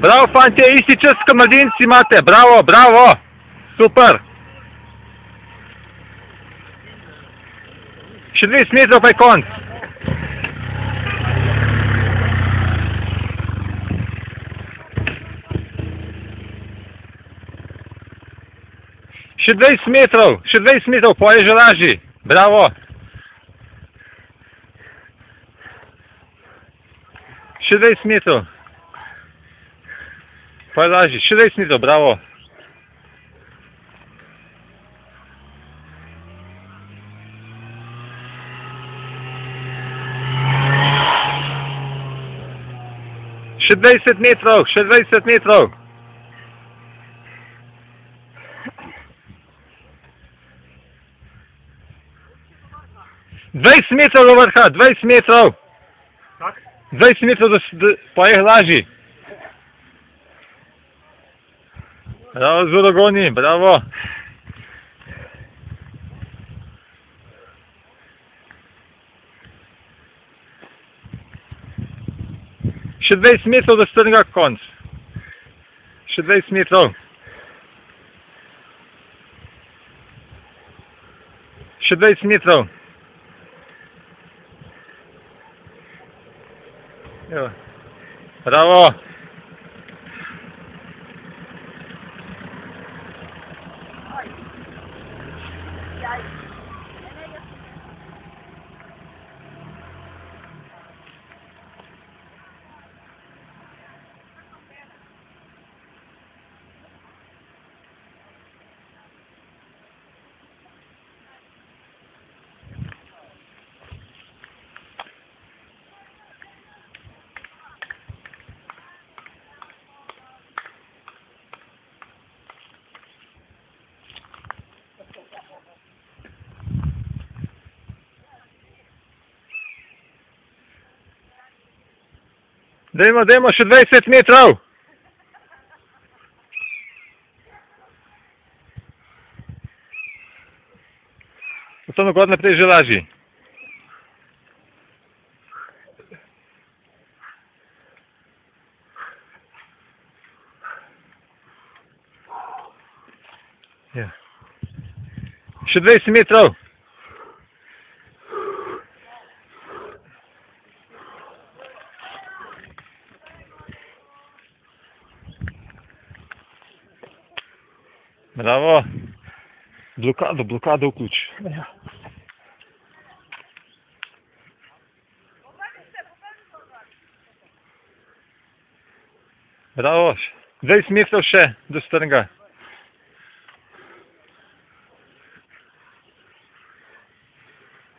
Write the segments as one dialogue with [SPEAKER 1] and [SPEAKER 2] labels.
[SPEAKER 1] Bravo, fantje, isti čas, kot mladinci imate. Bravo, bravo. Super. Še 20 metrov pa je konc. Še 20 metrov, pa je že lažji. Bravo. Še 20 metrov. Pa je lažji, še 20 metrov, bravo. Še 20 metrov, še 20 metrov. Dvajset metrov do vrha, 20 metrov. 20 metrov, pa je lažji. Bravo, zelo goni, bravo. Še 20 metrov do strnega konc. Še 20 metrov. Še 20 metrov. Evo. Bravo. Dajmo, še 20 metrov. Potem gor naprej že lažji. Ja. Še 20 metrov. Bravo. Blokado vključ. Ja. Bravo. 20 metrov še do strnega.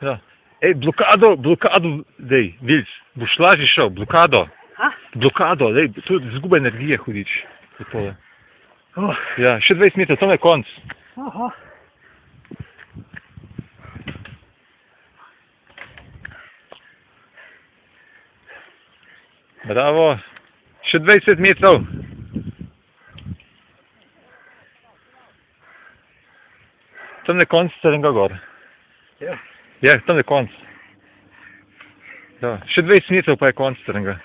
[SPEAKER 1] Ja. Ej, blokado, dej, vidiš, boš lažje šel, blokado. Blokado, dej, tu zguba energije hudič. Ja, še 20 metrov, tam je konc. Bravo. Še 20 metrov. Tam je konc strnega gor. Ja, tam je konc. Ja, še 20 metrov pa je konc strnega.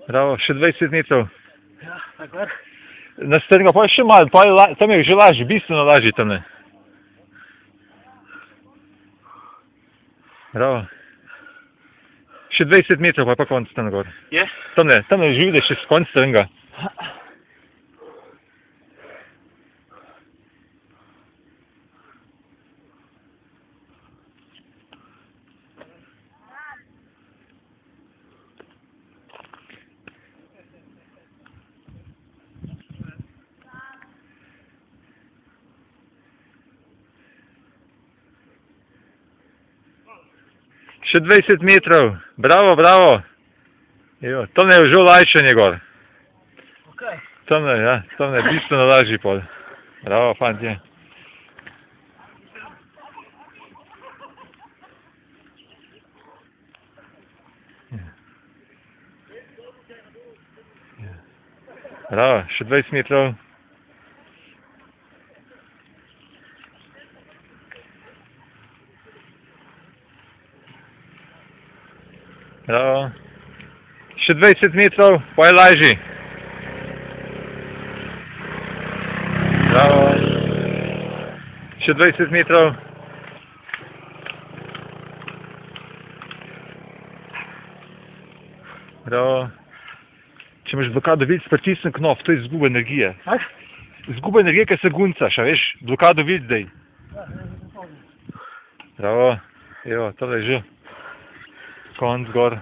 [SPEAKER 1] Bravo, še 20 metrov.
[SPEAKER 2] Ja, tako.
[SPEAKER 1] Na strnega pa je še malo, tam je že lažji, bistveno lažji tam je. Bravo. Še 20 metrov pa je pa konc tam gor.
[SPEAKER 2] Je?
[SPEAKER 1] Tam je že vidiš, še konc strnega. Še 20 metrov. Bravo, bravo. Jo, tam je že olajšanje gor.
[SPEAKER 2] Okay.
[SPEAKER 1] Tam je bistveno lažji pol. Bravo, fantje. Bravo, še 20 metrov. Bravo. Še 20 metrov, pa je lažji. Bravo. Še 20 metrov. Bravo. Če imaš blokado vidic, pritisni knof, to je izguba energije.
[SPEAKER 2] Kak?
[SPEAKER 1] Izguba energije, ker se guncaš, a veš, blokado vidic zdaj. Bravo. Evo, tole je že. Konc gor.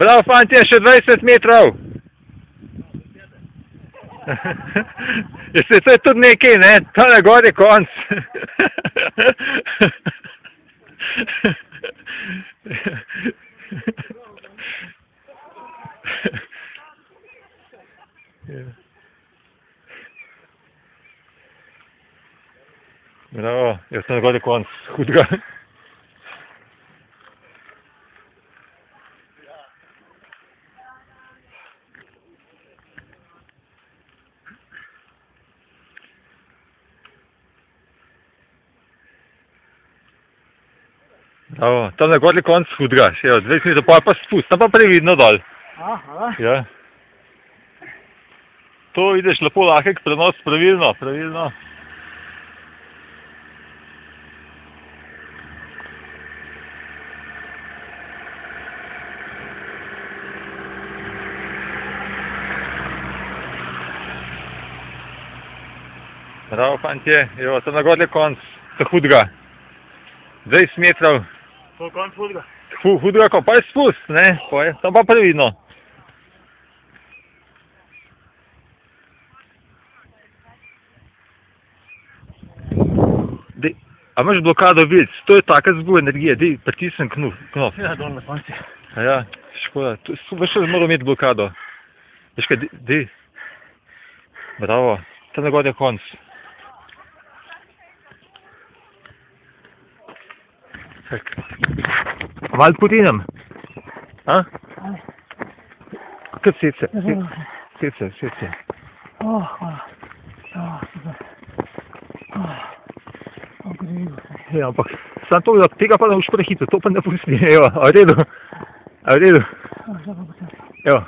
[SPEAKER 1] Bravo, fantje, še 20 metrov. Jeste, to je tudi nekaj, ne? Tale gor je konc. Bravo, jaz tale gor je konc. Hudega. Bravo, tam na gor je konc hudega, še 20 metrov, pa spust, tam pa previdno dol.
[SPEAKER 2] Aha.
[SPEAKER 1] Ja. To ideš lepo lahek prenos, pravilno, pravilno. Bravo, fantje, evo, tam na gor je konc, ta hudega. 20 metrov.
[SPEAKER 2] To je konc hudega.
[SPEAKER 1] Hudega, pa je spust, ne, tam pa previdno. Dej, a imaš blokado vidic, to je taka izguba energije, dej, pritisni knof.
[SPEAKER 2] Ja, dol na konci.
[SPEAKER 1] A ja, škoda, veš, da moram imeti blokado. Veš kaj, dej. Bravo, tam na gor je konc. Malo potinem. A? Kaj sece? Sece.
[SPEAKER 2] Hvala. Super. Ogreju se.
[SPEAKER 1] Ja, ampak, samo to, tega pa ne boš prehitro, to pa ne pusti. Evo, a v redu.
[SPEAKER 2] Zdaj pa počasi.
[SPEAKER 1] Evo.